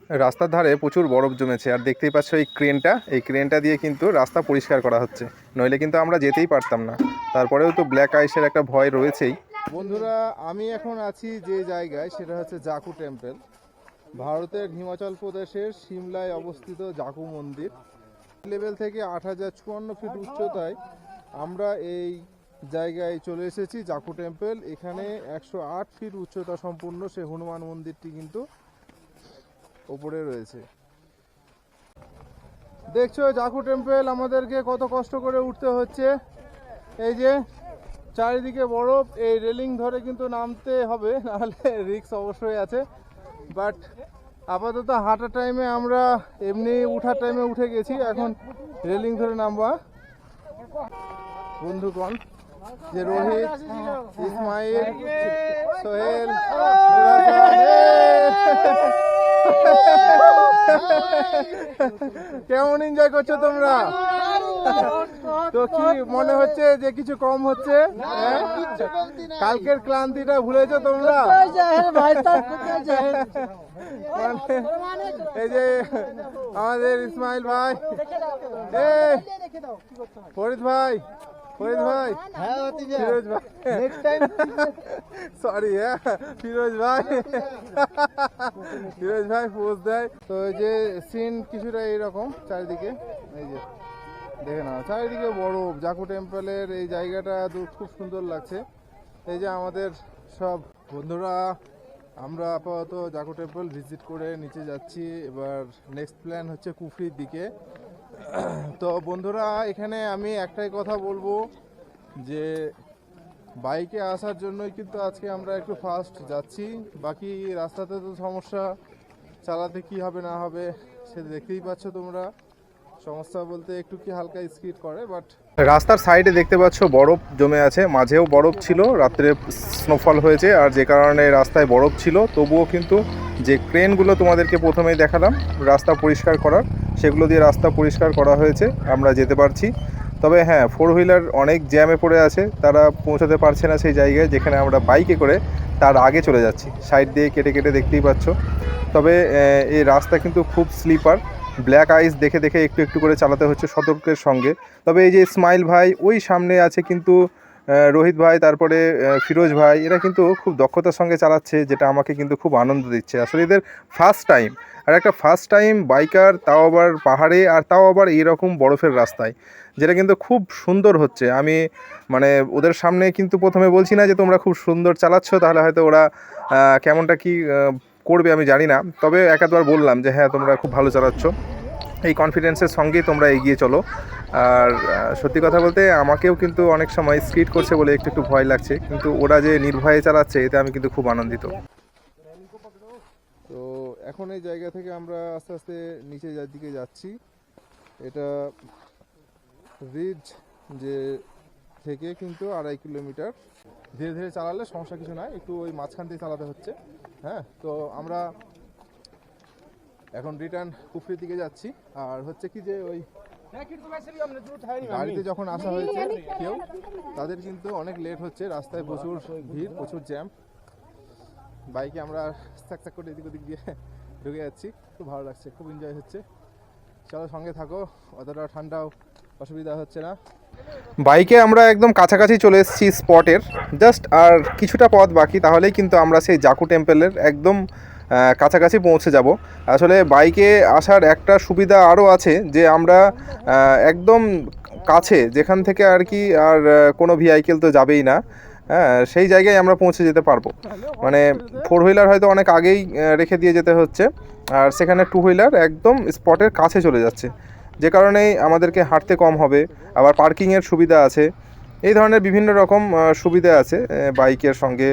রাস্তার ধারে প্রচুর বরফ জমেছে আর দেখতেই পাচ্ছ এই ক্রেনটা দিয়ে কিন্তু রাস্তা পরিষ্কার করা হচ্ছে, নইলে কিন্তু আমরা যেতেই পারতাম না। তারপরেও তো ব্ল্যাক আইসের একটা ভয় রয়েছেই। বন্ধুরা, আমি এখন আছি যে জায়গায় সেটা হচ্ছে জাকু টেম্পল। ভারতের হিমাচল প্রদেশের সিমলায় অবস্থিত জাকু মন্দির। লেভেল থেকে 8054 ফিট উচ্চতায় আমরা এই জায়গায় চলে এসেছি। জাকু টেম্পল এখানে 108 ফিট উচ্চতা সম্পূর্ণ সে হনুমান মন্দিরটি কিন্তু ওপরে রয়েছে। দেখছো জাকু টেম্পল আমাদেরকে কত কষ্ট করে উঠতে হচ্ছে। এই যে চারিদিকে বরফ, এই রেলিং ধরে কিন্তু নামতে হবে, নাহলে রিস্ক অবশ্যই আছে। বাট আপাতত হাঁটার টাইমে আমরা এমনি উঠার টাইমে উঠে গেছি, এখন রেলিং ধরে নামবা। বন্ধুগণ, যে রোহিত, ইসমাইল, সোহেল, কেমন এনজয় করছো তোমরা? তো কি মনে হচ্ছে যে কিছু কম হচ্ছে? কালকের ক্লান্তিটা ভুলেছো তোমরা? এই যে আমাদের ইসমাইল ভাই, ফরিদ ভাই, ফিরোজ ভাই, সরি হ্যাঁ, ফিরোজ ভাই পোজ দেয়। তো এই যে সিন কিছুটা এইরকম চারিদিকে, এই যে দেখে নাও চারিদিকে বরফ। জাকু টেম্পলের এই জায়গাটা খুব সুন্দর লাগছে। এই যে আমাদের সব বন্ধুরা, আমরা আপাতত জাকু টেম্পল ভিজিট করে নিচে যাচ্ছি। এবার নেক্সট প্ল্যান হচ্ছে কুফরির দিকে। তো বন্ধুরা, এখানে আমি একটাই কথা বলবো যে বাইকে আসার জন্যই কিন্তু আজকে আমরা একটু ফাস্ট যাচ্ছি। বাকি রাস্তাতে তো সমস্যা, চালাতে কি হবে না হবে সেটা দেখতেই পাচ্ছ তোমরা। সমস্যা বলতে একটু কি হালকা স্কিড করে, বাট রাস্তার সাইডে দেখতে পাচ্ছ বরফ জমে আছে, মাঝেও বরফ ছিল, রাত্রে স্নোফল হয়েছে। আর যে কারণে রাস্তায় বরফ ছিল, তবুও কিন্তু যে ক্রেনগুলো তোমাদেরকে প্রথমেই দেখালাম রাস্তা পরিষ্কার করার, সেগুলো দিয়ে রাস্তা পরিষ্কার করা হয়েছে, আমরা যেতে পারছি। তবে হ্যাঁ, 4 হুইলার অনেক জ্যামে পড়ে আছে, তারা পৌঁছাতে পারছে না সেই জায়গায় যেখানে আমরা বাইকে করে তার আগে চলে যাচ্ছি। সাইড দিয়ে কেটে কেটে দেখতেই পাচ্ছ। তবে এই রাস্তা কিন্তু খুব স্লিপার, ব্ল্যাক আইস দেখে দেখে একটু একটু করে চালাতে হচ্ছে সতর্কের সঙ্গে। তবে এই যে ইসমাইল ভাই ওই সামনে আছে, কিন্তু রোহিত ভাই, তারপরে ফিরোজ ভাই, এরা কিন্তু খুব দক্ষতার সঙ্গে চালাচ্ছে, যেটা আমাকে কিন্তু খুব আনন্দ দিচ্ছে। আসলে এদের ফার্স্ট টাইম, আর একটা ফার্স্ট টাইম বাইকার, তাও আবার পাহাড়ে, আর তাও আবার এইরকম বরফের রাস্তায়, যেটা কিন্তু খুব সুন্দর হচ্ছে। আমি মানে ওদের সামনে কিন্তু প্রথমে বলছি না যে তোমরা খুব সুন্দর চালাচ্ছ, তাহলে হয়তো ওরা কেমনটা কি করবে আমি জানি না। তবে এক আধবার বললাম যে হ্যাঁ, তোমরা খুব ভালো চালাচ্ছ, এই কনফিডেন্সের সঙ্গেই তোমরা এগিয়ে চলো। আর সত্যি কথা বলতে আমাকেও কিন্তু অনেক সময় স্কিড করছে বলে একটু একটু ভয় লাগছে, কিন্তু ওরা যে নির্ভয়ে চালাচ্ছে এতে আমি কিন্তু খুব আনন্দিত। তো এখন এই জায়গা থেকে আমরা আস্তে আস্তে নিচে দিকে যাচ্ছি। এটা রিজ যে থেকে কিন্তু 2.5 কিলোমিটার। ধীরে ধীরে চালালে সমস্যা কিছু নাই, একটু ওই মাঝখান দিয়ে চালাতে হচ্ছে। হ্যাঁ, তো আমরা এখন রিটার্ন কুফরির দিকে যাচ্ছি। আর হচ্ছে কি যে ওই গাড়িতে যখন আসা হয়েছে কেউ, তাদের কিন্তু অনেক লেট হচ্ছে, রাস্তায় প্রচুর ভিড়, প্রচুর জ্যাম। বাইকে আমরা চাক চাক করে এদিক ওদিক দিয়ে ঢুকে যাচ্ছি, খুব ভালো লাগছে, খুব এনজয় হচ্ছে। চলো সঙ্গে থাকো, অতটা ঠান্ডাও অসুবিধা হচ্ছে না। বাইকে আমরা একদম কাছাকাছি চলে এসেছি স্পটের, জাস্ট আর কিছুটা পথ বাকি, তাহলেই কিন্তু আমরা সেই জাকু টেম্পলের একদম কাছাকাছি পৌঁছে যাব। আসলে বাইকে আসার একটা সুবিধা আরও আছে যে আমরা একদম কাছে, যেখান থেকে আর কি আর কোনো ভেহিকেল তো যাবেই না, হ্যাঁ, সেই জায়গায় আমরা পৌঁছে যেতে পারবো। মানে 4 হুইলার হয়তো অনেক আগেই রেখে দিয়ে যেতে হচ্ছে, আর সেখানে 2 হুইলার একদম স্পটের কাছে চলে যাচ্ছে, যে কারণেই আমাদেরকে হাঁটতে কম হবে। আবার পার্কিংয়ের সুবিধা আছে, এই ধরনের বিভিন্ন রকম সুবিধা আছে বাইকের সঙ্গে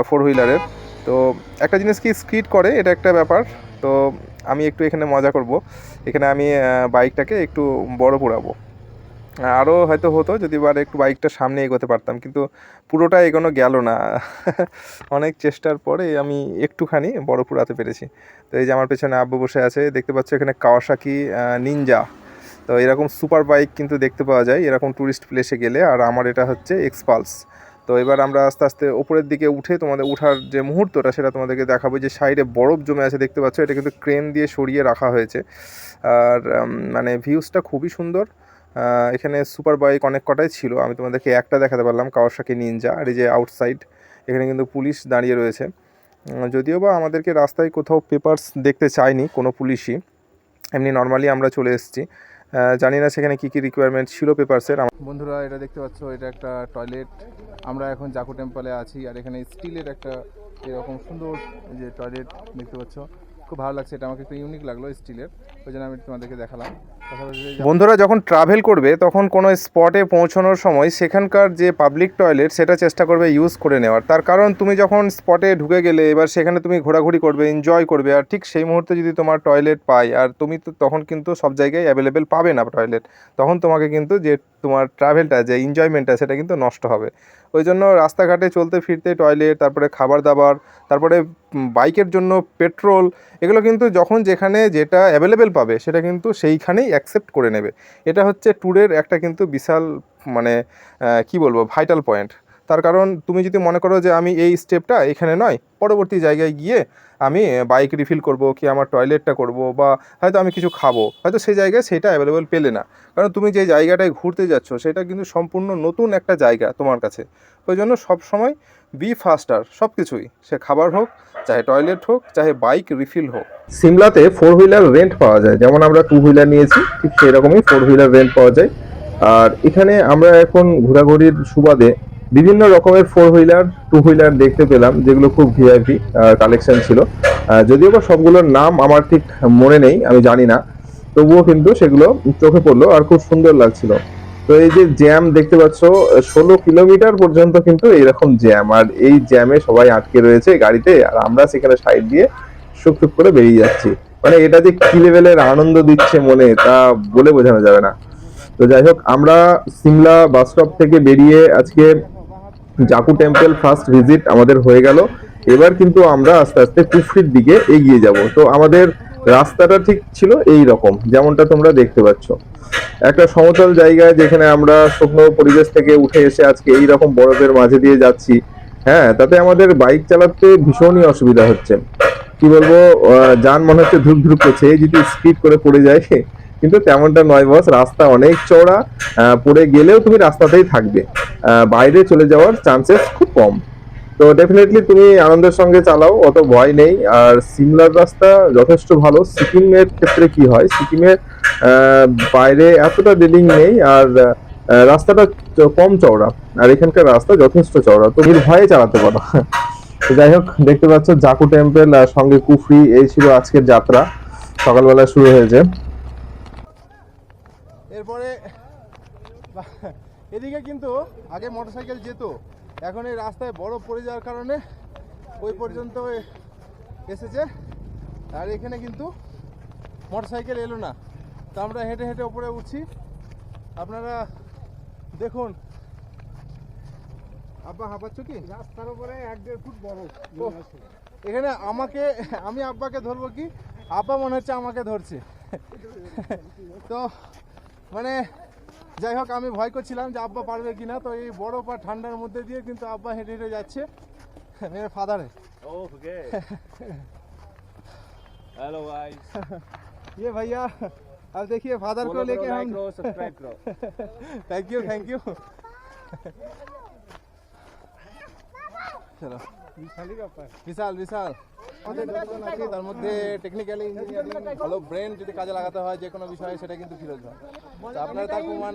4 হুইলারের। তো একটা জিনিস কি স্কিড করে, এটা একটা ব্যাপার। তো আমি একটু এখানে মজা করব, এখানে আমি বাইকটাকে একটু বড় পোড়াবো। আরও হয়তো হতো যদি এবার একটু বাইকটা সামনে এগোতে পারতাম, কিন্তু পুরোটা এগোনো গেল না। অনেক চেষ্টার পরে আমি একটুখানি বড় পোড়াতে পেরেছি। তো এই যে আমার পেছনে আব্বু বসে আছে, দেখতে পাচ্ছ এখানে কাওয়াসাকি নিনজা। তো এরকম সুপার বাইক কিন্তু দেখতে পাওয়া যায় এরকম ট্যুরিস্ট প্লেসে গেলে। আর আমার এটা হচ্ছে এক্সপালস। তো এবার আমরা আস্তে আস্তে ওপরের দিকে উঠে তোমাদের ওঠার যে মুহূর্তটা সেটা তোমাদেরকে দেখাবো। যে সাইডে বরফ জমে আছে দেখতে পাচ্ছ, এটা কিন্তু ক্রেন দিয়ে সরিয়ে রাখা হয়েছে। আর মানে ভিউজটা খুবই সুন্দর। এখানে সুপার বাইক অনেক কটাই ছিল, আমি তোমাদেরকে একটা দেখাতে পারলাম, কাওয়াসাকি নিনজা। আর এই যে আউটসাইড এখানে কিন্তু পুলিশ দাঁড়িয়ে রয়েছে। যদিও বা আমাদেরকে রাস্তায় কোথাও পেপারস দেখতে চায়নি কোনো পুলিশই, এমনি নর্মালি আমরা চলে এসেছি। জানি না সেখানে কী কী রিকোয়ারমেন্ট ছিল পেপারসের। বন্ধুরা এটা দেখতে পাচ্ছ, এটা একটা টয়লেট। আমরা এখন জাকু টেম্পলে আছি, আর এখানে স্টিলের একটা এরকম সুন্দর যে টয়লেট দেখতে পাচ্ছ, খুব ভালো লাগছে। এটা আমাকে একটু ইউনিক লাগলো স্টিলের, ওই জন্য আমি তোমাদেরকে দেখালাম। বন্ধুরা যখন ট্রাভেল করবে তখন কোনো স্পটে পৌঁছানোর সময় সেখানকার যে পাবলিক টয়লেট সেটা চেষ্টা করবে ইউজ করে নেওয়ার। তার কারণ তুমি যখন স্পটে ঢুকে গেলে এবার সেখানে তুমি ঘোরাঘুরি করবে, এনজয় করবে, আর ঠিক সেই মুহূর্তে যদি তোমার টয়লেট পাই, আর তুমি তো তখন কিন্তু সব জায়গায় অ্যাভেলেবেল পাবে না টয়লেট, তখন তোমাকে কিন্তু যে তোমার ট্রাভেলটা যে এনজয়মেন্টটা সেটা কিন্তু নষ্ট হবে। ওই জন্য রাস্তাঘাটে চলতে ফিরতে টয়লেট, তারপরে খাবার দাবার, তারপরে বাইকের জন্য পেট্রোল, এগুলো কিন্তু যখন যেখানে যেটা অ্যাভেলেবেল পাবে সেটা কিন্তু সেইখানেই অ্যাকসেপ্ট করে নেবে। এটা হচ্ছে ট্যুরের একটা কিন্তু বিশাল মানে কি বলবো ভাইটাল পয়েন্ট। তার কারণ তুমি যদি মনে করো যে আমি এই স্টেপটা এখানে নয়, পরবর্তী জায়গায় গিয়ে আমি বাইক রিফিল করব, কি আমার টয়লেটটা করব, বা হয়তো আমি কিছু খাবো, হয়তো সেই জায়গায় সেটা অ্যাভেলেবেল পেলে না। কারণ তুমি যে জায়গাটায় ঘুরতে যাচ্ছ সেটা কিন্তু সম্পূর্ণ নতুন একটা জায়গা তোমার কাছে। ওই জন্য সবসময় বি ফাস্টার, সব কিছুই, সে খাবার হোক, চাহে টয়লেট হোক, চাহে বাইক রিফিল হোক। সিমলাতে 4 হুইলার রেন্ট পাওয়া যায়, যেমন আমরা 2 হুইলার নিয়েছি ঠিক সেই রকমই 4 হুইলার রেন্ট পাওয়া যায়। আর এখানে আমরা এখন ঘোরাঘুরির সুবাদে বিভিন্ন রকমের 4 হুইলার 2 হুইলার দেখতে পেলাম, যেগুলো খুব ভিআইপি কালেকশন ছিল। যদিও বা সবগুলোর নাম আমার ঠিক মনে নেই, আমি জানি না, তবুও কিন্তু সেগুলো চোখে পড়লো আর খুব সুন্দর লাগছিল। তো এই যে জ্যাম দেখতে পাচ্ছ, 16 কিলোমিটার পর্যন্ত কিন্তু এইরকম জ্যাম, আর এই জ্যামে সবাই আটকে রয়েছে গাড়িতে, আর আমরা সেখানে সাইড দিয়ে সুখ করে বেরিয়ে যাচ্ছি। মানে এটা যে কি লেভেলের আনন্দ দিচ্ছে মনে, তা বলে বোঝানো যাবে না। তো যাই হোক, আমরা সিমলা বাস স্টপ থেকে বেরিয়ে আজকে জাকু টেম্পল ফার্স্ট ভিজিট আমাদের হয়ে গেল। এবার কিন্তু আমরা আস্তে আস্তে কুফরির দিকে এগিয়ে যাব। তো আমাদের রাস্তাটা ঠিক ছিল এই রকম, যেমনটা তোমরা দেখতে পাচ্ছ, একটা সমতল জায়গায় যেখানে আমরা শুকনো পরিবেশ থেকে উঠে এসে আজকে এই রকম বরফের মাঝে দিয়ে যাচ্ছি। হ্যাঁ, তাতে আমাদের বাইক চালাতে ভীষণই অসুবিধা হচ্ছে। কি বলবো, যান মনে হচ্ছে ধুক ধুক করছে, এই যদি স্পিড করে পড়ে যায়, কিন্তু তেমনটা নয় বস, রাস্তা অনেক চওড়া, পড়ে গেলেও তুমি রাস্তাতেই থাকবে, বাইরে চলে যাওয়ার চান্সেস খুব কম। তো ডেফিনেটলি তুমি আনন্দের সঙ্গে চালাও, অত ভয় নেই। আর সিমলার রাস্তা যথেষ্ট ভালো। সিকিমের ক্ষেত্রে কি হয়, সিকিমের বাইরে এতটা ডেলিং নেই, আর রাস্তাটা কম চওড়া, আর এখানকার রাস্তা যথেষ্ট চওড়া, তো ভয়ে চালাতে পারো। তো যাই হোক, দেখতে পাচ্ছ জাকু টেম্পল আর সঙ্গে কুফরি, এই ছিল আজকের যাত্রা, সকালবেলা শুরু হয়েছে। এরপরে এদিকে কিন্তু আগে মোটরসাইকেল যেত, এখন এই রাস্তায় বরফ পড়ে যাওয়ার কারণে ওই পর্যন্ত এসেছে, আর এখানে কিন্তু মোটরসাইকেল এলো না। তো আমরা হেঁটে হেঁটে উপরে উঠছি, আপনারা দেখুন। আব্বা হাঁপাচ্ছ কি? রাস্তার উপরে 1-1.5 ফুট বরফ। এখানে আমি আব্বাকে ধরবো কি, আব্বা মনে হচ্ছে আমাকে ধরছে। তো মানে যাই হোক, আমি ভয় করছিলাম যে আব্বা পারবে কিনা। তো এই বরফ আর ঠান্ডার মধ্যে দিয়ে কিন্তু আব্বা হেঁটে হেঁটে যাচ্ছে। मेरे फादर है। ओके। Hello guys. ये भैया अब देखिए फादर को लेके हम सब्सक्राइब करो। Thank you. চলো, বিশাল আমাদের যতজন আছে তার মধ্যে টেকনিক্যালি ইঞ্জিনিয়ারিং ভালো ব্রেন যদি কাজে লাগাতে হয় যে কোনো বিষয়ে, সেটা কিন্তু ফিরোজ ভাই। তো আপনারা তার প্রমাণ,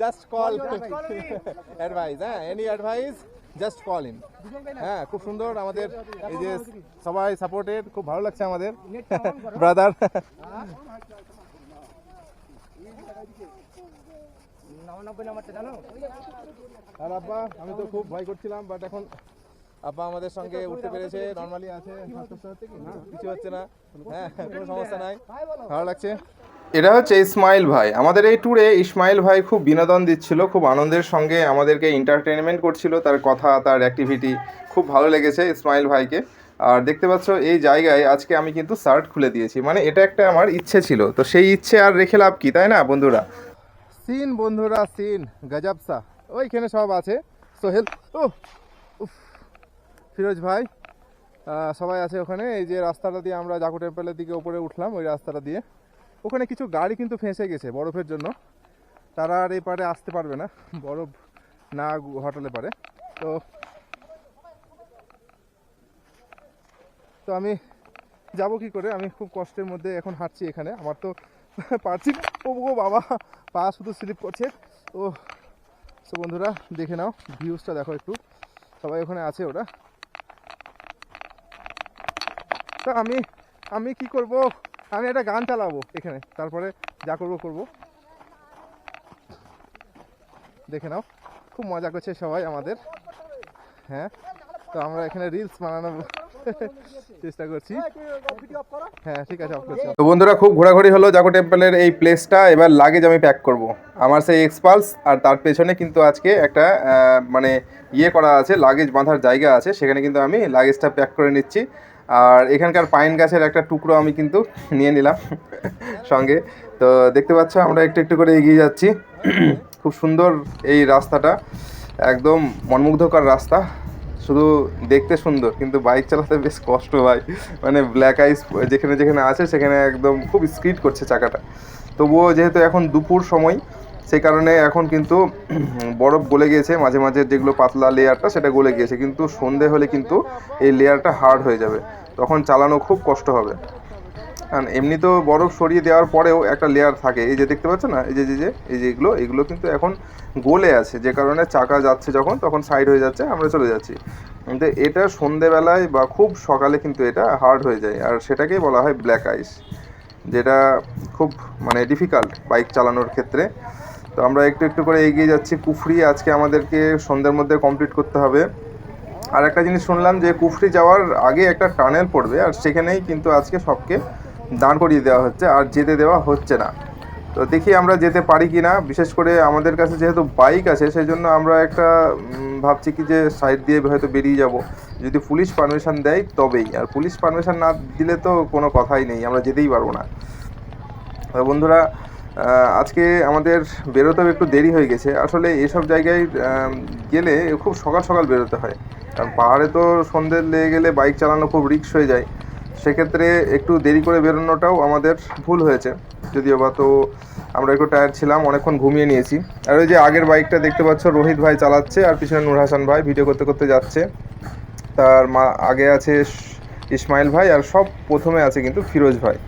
জাস্ট কল অ্যাডভাইস, হ্যাঁ, any advice just call in. হ্যাঁ, খুব সুন্দর আমাদের এই যে সবাই সাপোর্টেড, খুব ভালো লাগছে আমাদের ব্রাদার। আর আব্বা, আমি তো খুব ভয় করছিলাম, বাট এখন আব্বা আমাদের সঙ্গে উঠতে পেরেছে, নরমালি আছে, কিছু হচ্ছে না, হ্যাঁ, কোনো সমস্যা নাই, ভালো লাগছে। এটা হচ্ছে ইসমাইল ভাই। আমাদের এই ট্যুরে ইসমাইল ভাই খুব বিনোদন দিচ্ছিল, খুব আনন্দের সঙ্গে আমাদেরকে এন্টারটেনমেন্ট করছিল, তার কথা, তার অ্যাক্টিভিটি খুব ভালো লেগেছে ইসমাইল ভাইকে। আর দেখতে পাচ্ছ এই জায়গায় আজকে আমি কিন্তু শার্ট খুলে দিয়েছি, মানে এটা একটা আমার ইচ্ছে ছিল, তো সেই ইচ্ছে আর রেখে লাভ কি, তাই না বন্ধুরা? সিন বন্ধুরা, সিন গজব সা। ওইখানে সব আছে। সোহেল, ও উফ, ফিরোজ ভাই, সবাই আছে ওখানে। এই যে রাস্তাটা দিয়ে আমরা জাকু টেম্পলের দিকে উপরে উঠলাম, ওই রাস্তাটা দিয়ে। ওখানে কিছু গাড়ি কিন্তু ফেঁসে গেছে বরফের জন্য, তারা আর এই পারে আসতে পারবে না, বরফ না হটালে পারে। তো তো আমি যাব কি করে? আমি খুব কষ্টের মধ্যে এখন হাঁটছি এখানে, আমার তো পারছি না। ও বাবা, পা শুধু স্লিপ করছে। ও তো বন্ধুরা দেখে নাও, ভিউজটা দেখো একটু, সবাই ওখানে আছে ওরা। তো আমি কি করব, আমি একটা গান চালাবো এখানে, তারপরে যা করব। দেখে নাও, খুব মজা করছে সবাই আমাদের। হ্যাঁ, তো আমরা এখানে রিলস বানানোর চেষ্টা করছি। হ্যাঁ ঠিক আছে, অফ করছি। তো বন্ধুরা খুব ঘোরাঘুরি হলো জাকু টেম্পলের এই প্লেসটা। এবার লাগেজ আমি প্যাক করব। আমার সেই এক্সপালস, আর তার পেছনে কিন্তু আজকে একটা মানে ইয়ে করা আছে, লাগেজ বাঁধার জায়গা আছে, সেখানে কিন্তু আমি লাগেজটা প্যাক করে নিচ্ছি। আর এখানকার পাইন গাছের একটা টুকরো আমি কিন্তু নিয়ে নিলাম সঙ্গে। তো দেখতে পাচ্ছ আমরা একটু একটু করে এগিয়ে যাচ্ছি। খুব সুন্দর এই রাস্তাটা, একদম মনমুগ্ধকর রাস্তা। শুধু দেখতে সুন্দর, কিন্তু বাইক চালাতে বেশ কষ্ট ভাই। মানে ব্ল্যাক আইস যেখানে যেখানে আছে সেখানে একদম খুব স্কিড করছে চাকাটা। তবুও যেহেতু এখন দুপুর সময়, সেই কারণে এখন কিন্তু বরফ গলে গিয়েছে, মাঝে মাঝে যেগুলো পাতলা লেয়ারটা সেটা গলে গিয়েছে, কিন্তু সন্ধে হলে কিন্তু এই লেয়ারটা হার্ড হয়ে যাবে, তখন চালানো খুব কষ্ট হবে। কারণ এমনি তো বরফ সরিয়ে দেওয়ার পরেও একটা লেয়ার থাকে। এই যে দেখতে পাচ্ছ না, এই যে এগুলো কিন্তু এখন গলে আছে, যে কারণে চাকা যাচ্ছে যখন তখন সাইড হয়ে যাচ্ছে, আমরা চলে যাচ্ছি। কিন্তু এটা সন্ধেবেলায় বা খুব সকালে কিন্তু এটা হার্ড হয়ে যায়, আর সেটাকেই বলা হয় ব্ল্যাক আইস, যেটা খুব মানে ডিফিকাল্ট বাইক চালানোর ক্ষেত্রে। তো আমরা একটু একটু করে এগিয়ে যাচ্ছি। কুফরি আজকে আমাদেরকে সন্ধ্যের মধ্যে কমপ্লিট করতে হবে। আর একটা জিনিস শুনলাম যে কুফরি যাওয়ার আগে একটা টানেল পড়বে, আর সেখানেই কিন্তু আজকে সবকে দাঁড় করিয়ে দেওয়া হচ্ছে, আর যেতে দেওয়া হচ্ছে না। তো দেখি আমরা যেতে পারি কি না। বিশেষ করে আমাদের কাছে যেহেতু বাইক আছে, সেই জন্য আমরা একটা ভাবছি কি যে সাইড দিয়ে হয়তো বেরিয়ে যাব, যদি পুলিশ পারমিশন দেয় তবেই। আর পুলিশ পারমিশন না দিলে তো কোনো কথাই নেই, আমরা যেতেই পারবো না। তো বন্ধুরা আজকে আমাদের বেরোতেও একটু দেরি হয়ে গেছে। আসলে এসব জায়গায় গেলে খুব সকাল সকাল বেরোতে হয়, কারণ পাহাড়ে তো সন্ধ্যে লেগে গেলে বাইক চালানো খুব রিস্ক হয়ে যায়। সেক্ষেত্রে একটু দেরি করে বেরোনোটাও আমাদের ভুল হয়েছে যদিও বা। তো আমরা একটু টায়ার্ড ছিলাম, অনেকক্ষণ ঘুমিয়ে নিয়েছি। আর ওই যে আগের বাইকটা দেখতে পাচ্ছ রোহিত ভাই চালাচ্ছে, আর পিছনে নূর হাসান ভাই ভিডিও করতে করতে যাচ্ছে। তার আগে আছে ইসমাইল ভাই, আর সব প্রথমে আছে কিন্তু ফিরোজ ভাই।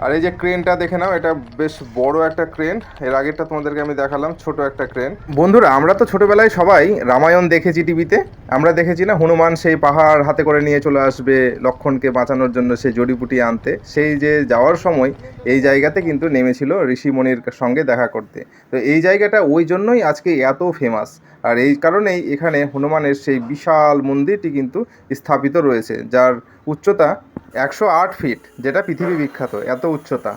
আর এই যে ক্রেনটা দেখে নাও, এটা বেশ বড় একটা ক্রেন। এর আগেরটা তোমাদেরকে আমি দেখালাম, ছোট একটা ক্রেন। বন্ধুরা আমরা তো ছোটবেলায় সবাই রামায়ণ দেখেছি টিভিতে। আমরা দেখেছি না, হনুমান সেই পাহাড় হাতে করে নিয়ে চলে আসবে লক্ষণকে বাঁচানোর জন্য, সেই জড়িবুটি আনতে। সেই যে যাওয়ার সময় এই জায়গাতে কিন্তু নেমেছিল ঋষিমণির সঙ্গে দেখা করতে। তো এই জায়গাটা ওই জন্যই আজকে এত ফেমাস। আর এই কারণেই এখানে হনুমানের সেই বিশাল মন্দিরটি কিন্তু স্থাপিত রয়েছে, যার উচ্চতা 108 ফিট, যেটা পৃথিবী বিখ্যাত, এত উচ্চতা।